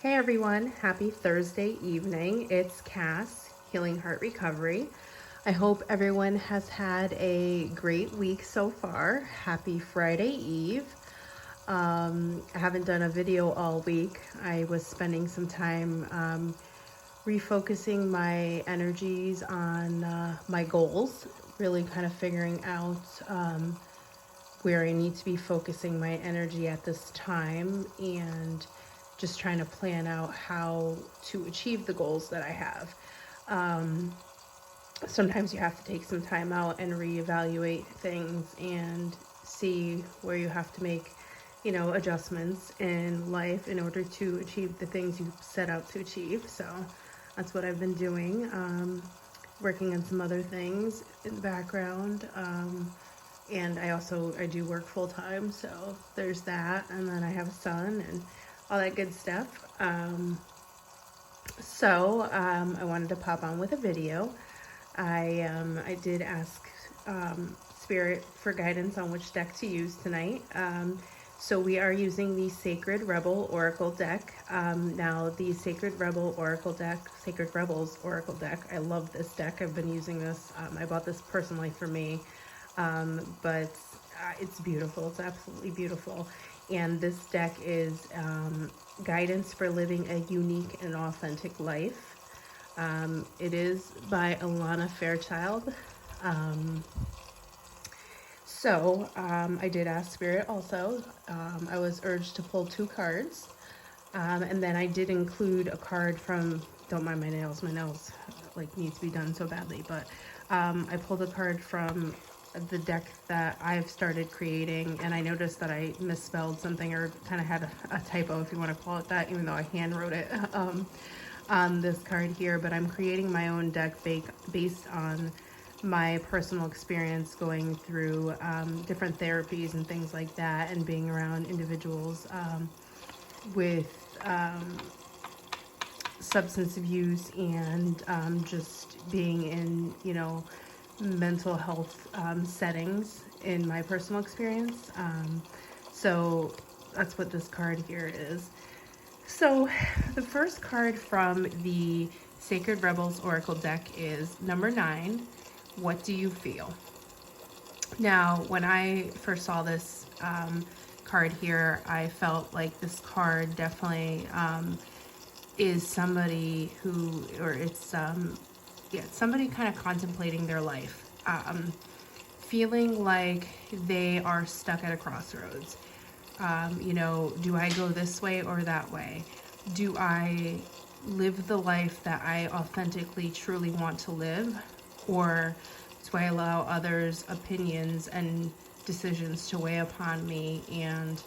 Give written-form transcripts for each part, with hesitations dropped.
Hey everyone, happy Thursday evening. It's Cass, Healing Heart Recovery. I hope everyone has had a great week so far. Happy Friday Eve. I haven't done a video all week. I was spending some time refocusing my energies on my goals, really kind of figuring out where I need to be focusing my energy at this time, and just trying to plan out how to achieve the goals that I have. Sometimes you have to take some time out and reevaluate things and see where you have to make, adjustments in life in order to achieve the things you set out to achieve. So that's what I've been doing. Working on some other things in the background. And I do work full time, so there's that. And then I have a son and all that good stuff. I wanted to pop on with a video. I did ask Spirit for guidance on which deck to use tonight. So we are using the Sacred Rebel Oracle deck. Now the Sacred Rebels Oracle deck, I love this deck. I've been using this. I bought this personally for me, but it's beautiful. It's absolutely beautiful. And this deck is guidance for living a unique and authentic life. It is by Alana Fairchild. I did ask Spirit also. I was urged to pull 2 cards. And then I did include a card from, don't mind my nails like need to be done so badly, but I pulled a card from the deck that I've started creating, and I noticed that I misspelled something, or kind of had a typo, if you want to call it that, even though I hand wrote it on this card here. But I'm creating my own deck based on my personal experience going through different therapies and things like that, and being around individuals with substance abuse, and just being in, mental health settings in my personal experience. So that's what this card here is. So the first card from the Sacred Rebels Oracle deck is number 9. What do you feel? Now, when I first saw this card here, I felt like this card definitely is somebody who, or it's somebody kind of contemplating their life, feeling like they are stuck at a crossroads. Do I go this way or that way? Do I live the life that I authentically, truly want to live? Or do I allow others' opinions and decisions to weigh upon me, and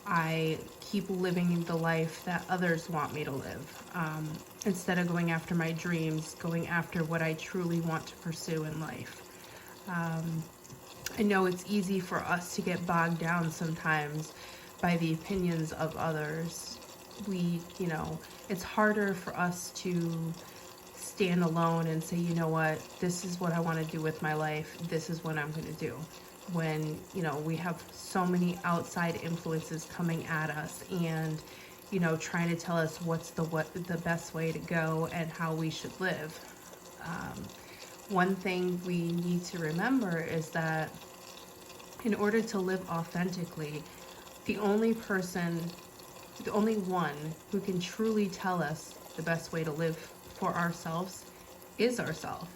I keep living the life that others want me to live, instead of going after my dreams, going after what I truly want to pursue in life? I know it's easy for us to get bogged down sometimes by the opinions of others. It's harder for us to stand alone and say, you know what, this is what I want to do with my life, this is what I'm going to do, when we have so many outside influences coming at us, and trying to tell us what's the best way to go and how we should live. One thing we need to remember is that in order to live authentically, the only one who can truly tell us the best way to live for ourselves is ourselves.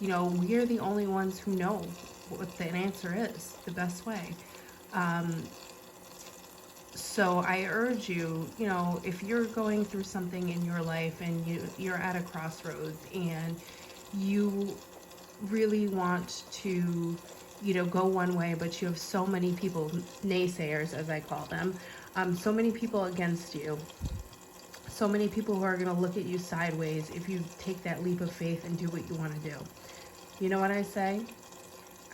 We're the only ones who know what the answer is, the best way. So I urge you, if you're going through something in your life and you're at a crossroads, and you really want to, go one way, but you have so many people, naysayers as I call them, so many people against you, so many people who are going to look at you sideways if you take that leap of faith and do what you want to do. You know what I say?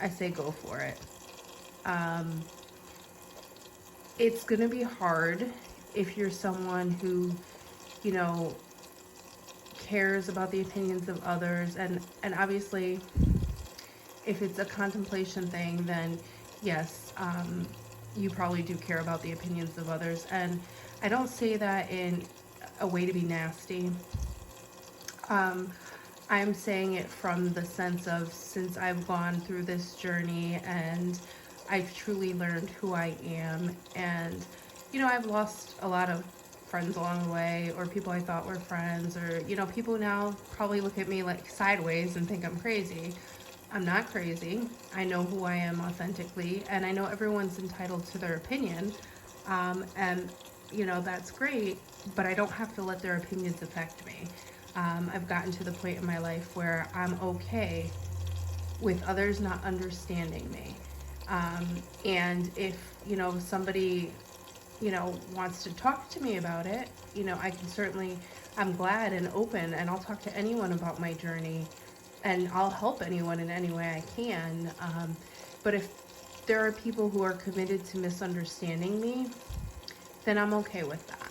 I say go for it. It's going to be hard if you're someone who, cares about the opinions of others. And obviously, if it's a contemplation thing, then yes, you probably do care about the opinions of others. And I don't say that in a way to be nasty. I'm saying it from the sense of, since I've gone through this journey and I've truly learned who I am, and I've lost a lot of friends along the way, or people I thought were friends, or people now probably look at me like sideways and think I'm crazy. I'm not crazy. I know who I am authentically, and I know everyone's entitled to their opinion. And that's great, but I don't have to let their opinions affect me. I've gotten to the point in my life where I'm okay with others not understanding me. And if, somebody, wants to talk to me about it, I can certainly, I'm glad and open, and I'll talk to anyone about my journey, and I'll help anyone in any way I can. But if there are people who are committed to misunderstanding me, then I'm okay with that.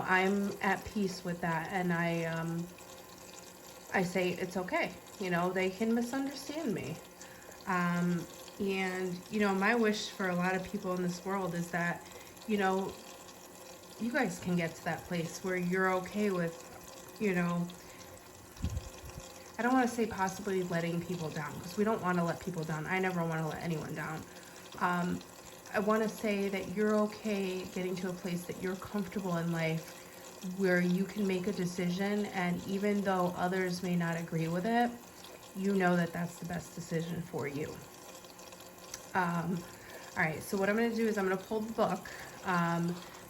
I'm at peace with that, and I say it's okay. They can misunderstand me. And my wish for a lot of people in this world is that, you guys can get to that place where you're okay with, I don't want to say possibly letting people down, because we don't want to let people down. I never want to let anyone down. I want to say that you're okay getting to a place that you're comfortable in life, where you can make a decision, and even though others may not agree with it, you know that that's the best decision for you. All right, so what I'm going to do is I'm going to pull the book,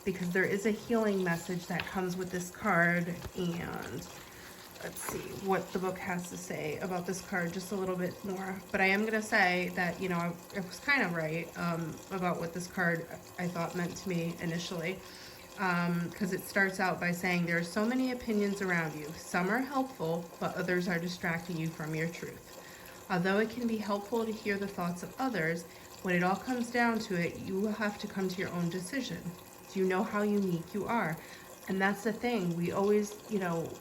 because there is a healing message that comes with this card, and let's see what the book has to say about this card just a little bit more. But I am going to say that, I was kind of right about what this card I thought meant to me initially, because it starts out by saying there are so many opinions around you. Some are helpful, but others are distracting you from your truth. Although it can be helpful to hear the thoughts of others, when it all comes down to it, you will have to come to your own decision. Do you know how unique you are? And that's the thing, we always,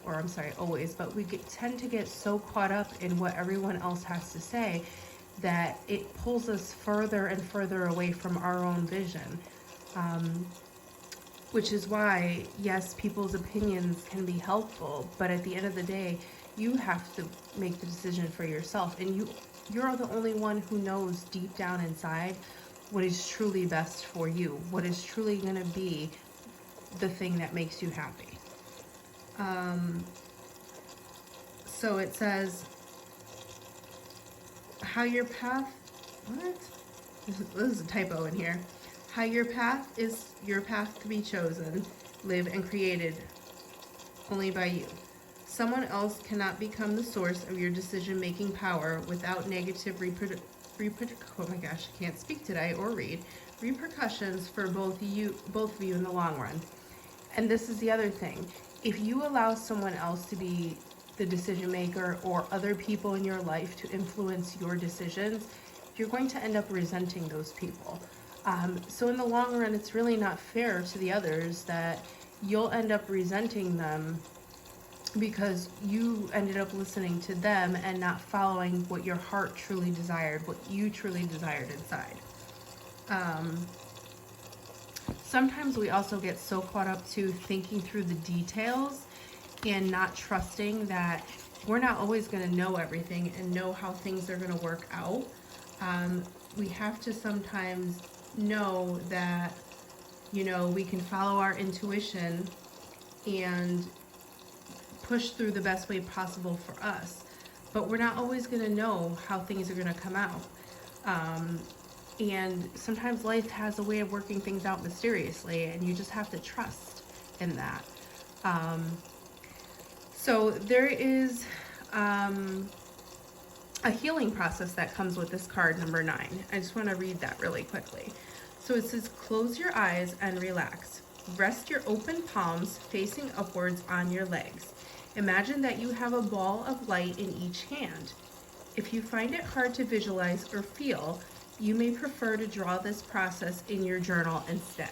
or I'm sorry, always, but we tend to get so caught up in what everyone else has to say that it pulls us further and further away from our own vision. Which is why, yes, people's opinions can be helpful, but at the end of the day, you have to make the decision for yourself. And you're the only one who knows deep down inside what is truly best for you, what is truly going to be the thing that makes you happy. So it says, how your path, what? This is a typo in here. How your path is your path to be chosen, lived and created only by you. Someone else cannot become the source of your decision-making power without negative oh my gosh, I can't speak today or read, repercussions for both of you in the long run. And this is the other thing. If you allow someone else to be the decision maker, or other people in your life to influence your decisions, you're going to end up resenting those people. So in the long run, it's really not fair to the others that you'll end up resenting them because you ended up listening to them and not following what your heart truly desired, what you truly desired inside. Sometimes we also get so caught up to thinking through the details and not trusting that we're not always going to know everything and know how things are going to work out. We have to sometimes know that, we can follow our intuition and push through the best way possible for us. But we're not always going to know how things are going to come out. And sometimes life has a way of working things out mysteriously, and you just have to trust in that. So there is a healing process that comes with this card, number 9. I just want to read that really quickly. So it says, close your eyes and relax. Rest your open palms facing upwards on your legs. Imagine that you have a ball of light in each hand. If you find it hard to visualize or feel, you may prefer to draw this process in your journal instead.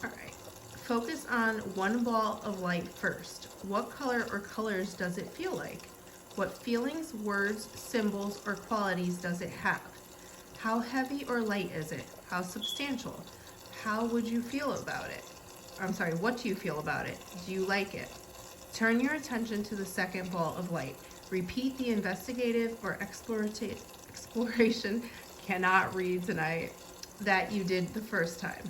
All right, focus on one ball of light first. What color or colors does it feel like? What feelings, words, symbols, or qualities does it have? How heavy or light is it? How substantial? How would you feel about it? I'm sorry, what do you feel about it? Do you like it? Turn your attention to the second ball of light. Repeat the investigative or exploration, cannot read tonight, that you did the first time.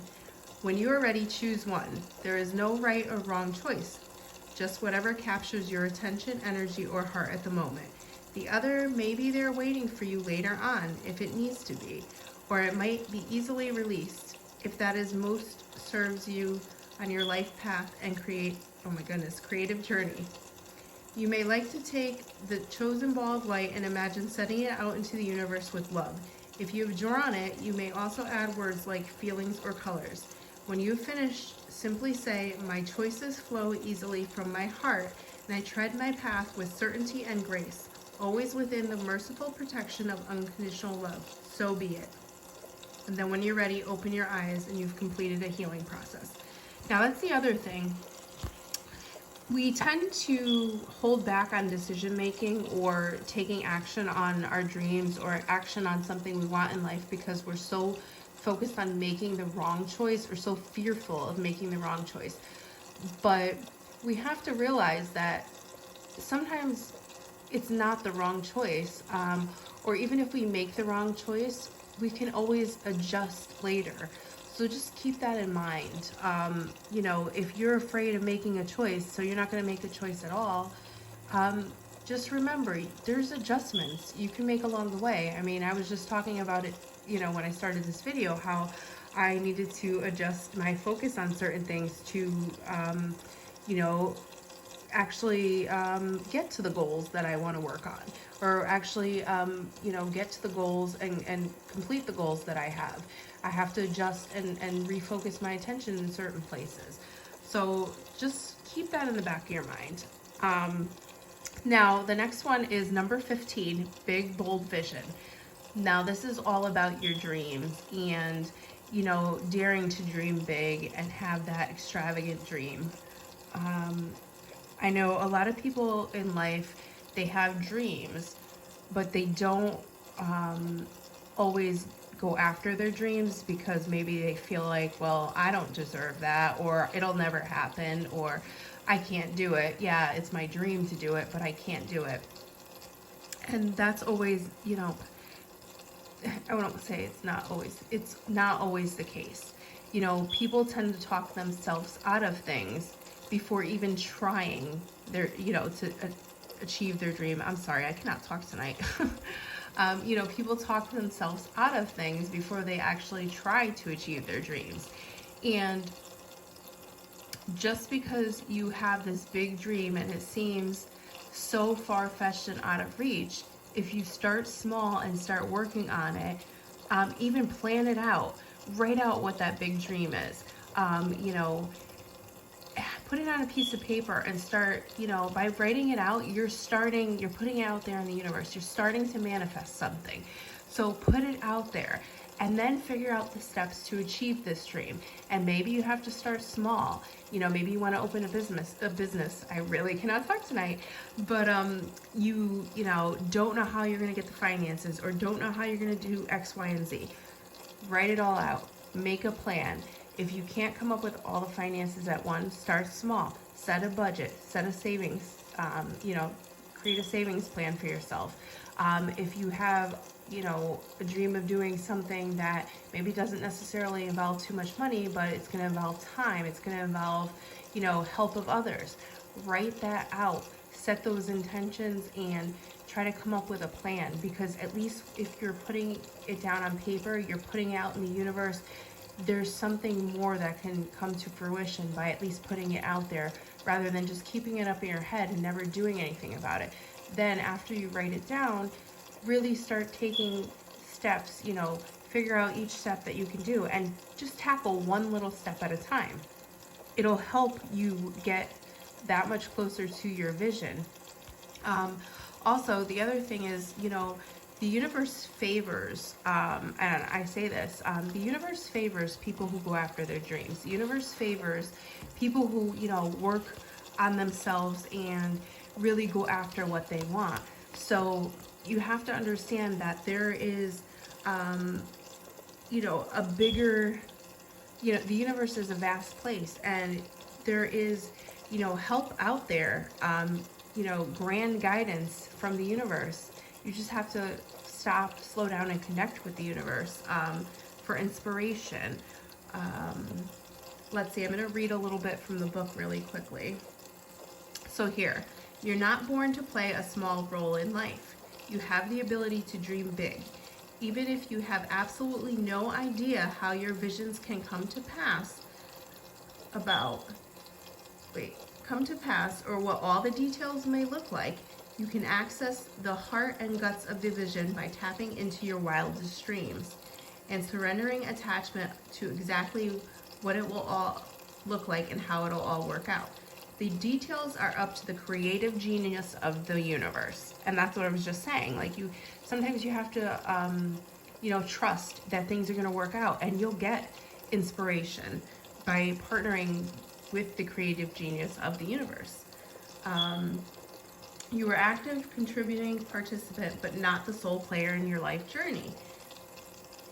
When you are ready, choose one. There is no right or wrong choice, just whatever captures your attention, energy, or heart at the moment. The other may be there waiting for you later on if it needs to be, or it might be easily released if that is most serves you on your life path and creative journey. You may like to take the chosen ball of light and imagine setting it out into the universe with love. If you have drawn it, you may also add words like feelings or colors. When you have finished, simply say, "My choices flow easily from my heart, and I tread my path with certainty and grace, always within the merciful protection of unconditional love. So be it." And then when you're ready, open your eyes and you've completed a healing process. Now that's the other thing. We tend to hold back on decision making or taking action on our dreams or action on something we want in life because we're so focused on making the wrong choice or so fearful of making the wrong choice. But we have to realize that sometimes it's not the wrong choice, or even if we make the wrong choice, we can always adjust later. So just keep that in mind. If you're afraid of making a choice, so you're not going to make a choice at all, just remember there's adjustments you can make along the way. I mean, I was just talking about it, when I started this video, how I needed to adjust my focus on certain things to, actually get to the goals that I want to work on, or actually, get to the goals and complete the goals that I have. I have to adjust and refocus my attention in certain places. So just keep that in the back of your mind. Now, the next one is number 15, big, bold vision. Now, this is all about your dreams and, daring to dream big and have that extravagant dream. I know a lot of people in life, they have dreams, but they don't always go after their dreams because maybe they feel like, well, I don't deserve that, or it'll never happen, or I can't do it. Yeah, it's my dream to do it, but I can't do it. And that's always, I won't say it's not always the case. People tend to talk themselves out of things before even trying to achieve their dream. I'm sorry, I cannot talk tonight. People talk themselves out of things before they actually try to achieve their dreams. And just because you have this big dream and it seems so far-fetched and out of reach, if you start small and start working on it, even plan it out, write out what that big dream is, put it on a piece of paper and start, by writing it out, you're putting it out there in the universe. You're starting to manifest something. So put it out there and then figure out the steps to achieve this dream. And maybe you have to start small. Maybe you want to open a business. I really cannot talk tonight, but you don't know how you're going to get the finances or don't know how you're going to do X, Y, and Z. Write it all out. Make a plan. If you can't come up with all the finances at once, start small. Set a budget, set a savings, create a savings plan for yourself. If you have, a dream of doing something that maybe doesn't necessarily involve too much money, but it's going to involve time, it's going to involve, help of others. Write that out, set those intentions, and try to come up with a plan, because at least if you're putting it down on paper, you're putting it out in the universe, there's something more that can come to fruition by at least putting it out there rather than just keeping it up in your head and never doing anything about it. Then after you write it down, really start taking steps, figure out each step that you can do and just tackle one little step at a time. It'll help you get that much closer to your vision. Also, the other thing is, the universe favors, and I say this, the universe favors people who go after their dreams. The universe favors people who, work on themselves and really go after what they want. So you have to understand that there is, a bigger you know, the universe is a vast place, and there is, you know, help out there, you know, grand guidance from the universe. You just have to stop, slow down, and connect with the universe for inspiration. Um, let's see, I'm going to read a little bit from the book really quickly. So here, you're not born to play a small role in life. You have the ability to dream big. Even if you have absolutely no idea how your visions can come to pass, come to pass, or what all the details may look like, you can access the heart and guts of the vision by tapping into your wildest dreams and surrendering attachment to exactly what it will all look like and how it'll all work out. The details are up to the creative genius of the universe. And that's what I was just saying. Like, sometimes you have to, you know, trust that things are going to work out, and you'll get inspiration by partnering with the creative genius of the universe. You are active, contributing participant, but not the sole player in your life journey.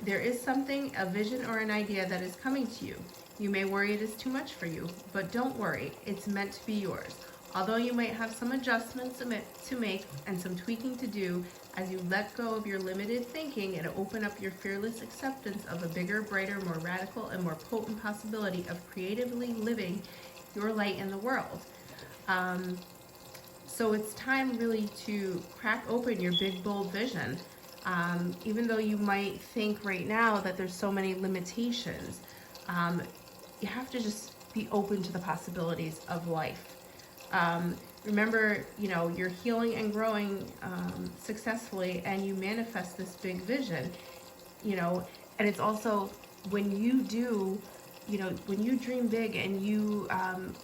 There is something, a vision or an idea that is coming to you. You may worry it is too much for you, but don't worry, it's meant to be yours. Although you might have some adjustments to make and some tweaking to do as you let go of your limited thinking and open up your fearless acceptance of a bigger, brighter, more radical, and more potent possibility of creatively living your light in the world. So it's time really to crack open your big, bold vision. Even though you might think right now that there's so many limitations, you have to just be open to the possibilities of life. Remember, you know, you're healing and growing successfully, and you manifest this big vision, you know, and it's also when you do, you know, when you dream big and you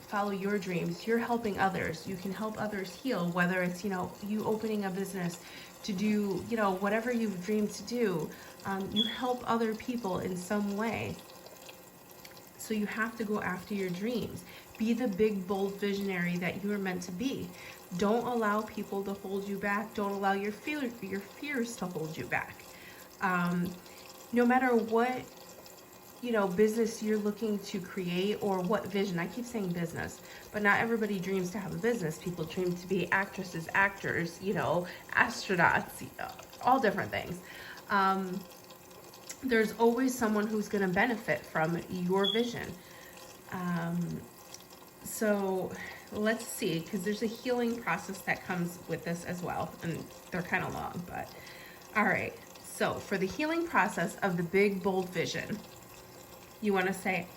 follow your dreams, you're helping others. You can help others heal, whether it's, you know, you opening a business to do, you know, whatever you've dreamed to do. You help other people in some way. So you have to go after your dreams. Be the big, bold visionary that you are meant to be. Don't allow people to hold you back. Don't allow your fears to hold you back. No matter what, you know, business you're looking to create or what vision. I keep saying business, but not everybody dreams to have a business. People dream to be actresses, actors, you know, astronauts, all different things. There's always someone who's going to benefit from your vision. So let's see, because there's a healing process that comes with this as well, and they're kind of long, but all right. So for the healing process of the big, bold vision, you want to say,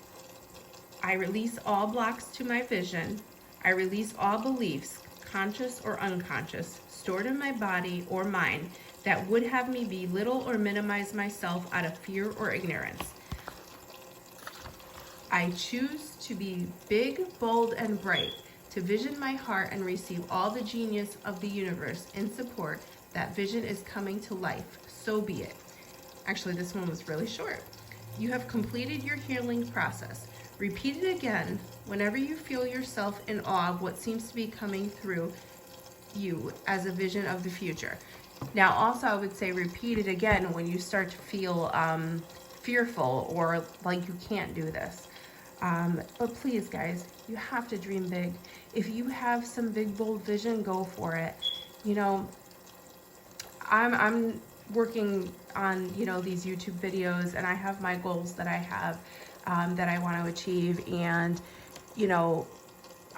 I release all blocks to my vision. I release all beliefs, conscious or unconscious, stored in my body or mind that would have me belittle or minimize myself out of fear or ignorance. I choose to be big, bold, and bright, to vision my heart and receive all the genius of the universe in support. That vision is coming to life. So be it. Actually, this one was really short. You have completed your healing process. Repeat it again whenever you feel yourself in awe of what seems to be coming through you as a vision of the future. Now, also, I would say repeat it again when you start to feel fearful or like you can't do this. But please, guys, you have to dream big. If you have some big, bold vision, go for it. You know, I'm working on, you know, these YouTube videos, and I have my goals that I have that I want to achieve, and, you know,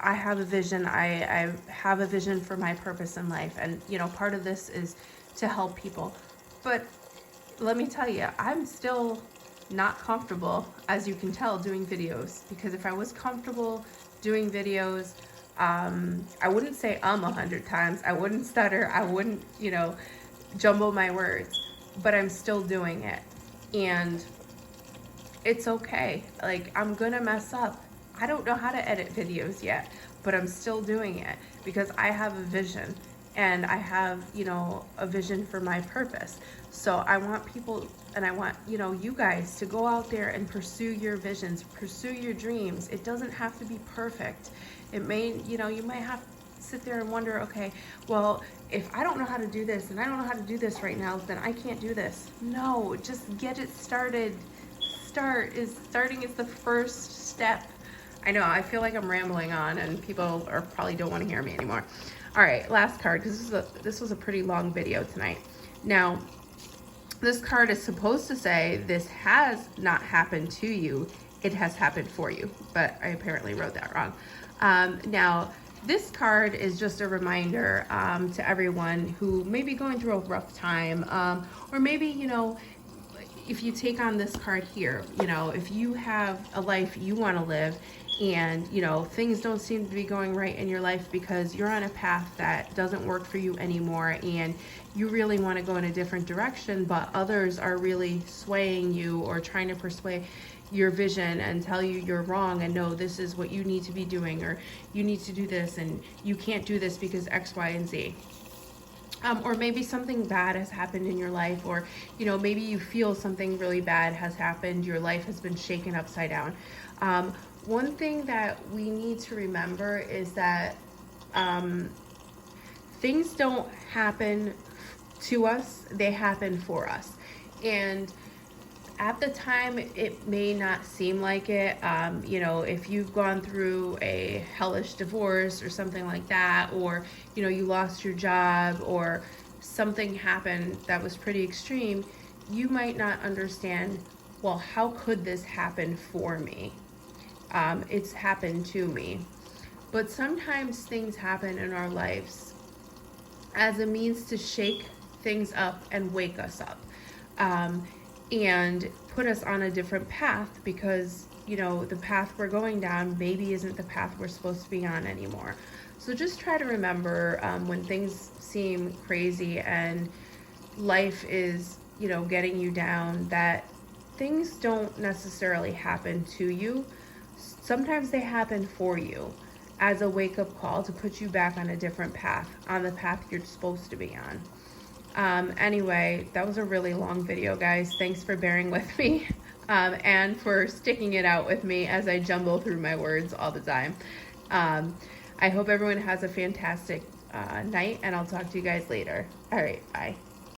I have a vision. I have a vision for my purpose in life, and, you know, part of this is to help people. But let me tell you, I'm still not comfortable, as you can tell, doing videos, because if I was comfortable doing videos, I wouldn't say 100 times. I wouldn't stutter. I wouldn't, you know, jumble my words, but I'm still doing it, and it's okay. Like, I'm gonna mess up. I don't know how to edit videos yet, but I'm still doing it because I have a vision, and I have, you know, a vision for my purpose. So I want people, and I want, you know, you guys to go out there and pursue your visions, pursue your dreams. It doesn't have to be perfect. It may, you know, you might have to sit there and wonder, okay, well, if I don't know how to do this, and I don't know how to do this right now, then I can't do this. No, just get it started. starting is the first step. I know, I feel like I'm rambling on and people are probably don't want to hear me anymore. All right, last card, because this was a pretty long video tonight. Now, this card is supposed to say this has not happened to you, it has happened for you, but I apparently wrote that wrong. Now, this card is just a reminder to everyone who may be going through a rough time, or maybe, you know, if you take on this card here, you know, if you have a life you want to live and, you know, things don't seem to be going right in your life because you're on a path that doesn't work for you anymore and you really want to go in a different direction, but others are really swaying you or trying to persuade your vision and tell you you're wrong and no, this is what you need to be doing, or you need to do this and you can't do this because X, Y, and Z. Or maybe something bad has happened in your life, or, you know, maybe you feel something really bad has happened. Your life has been shaken upside down. One thing that we need to remember is that things don't happen to us, they happen for us. And at the time, it may not seem like it. You know, if you've gone through a hellish divorce or something like that, or, you know, you lost your job or something happened that was pretty extreme, you might not understand, well, how could this happen for me? It's happened to me. But sometimes things happen in our lives as a means to shake things up and wake us up. And put us on a different path because, you know, the path we're going down maybe isn't the path we're supposed to be on anymore. So just try to remember when things seem crazy and life is, you know, getting you down, that things don't necessarily happen to you. Sometimes they happen for you as a wake-up call to put you back on a different path, on the path you're supposed to be on. Anyway, that was a really long video, guys. Thanks for bearing with me and for sticking it out with me as I jumble through my words all the time. I hope everyone has a fantastic night, and I'll talk to you guys later. All right, bye.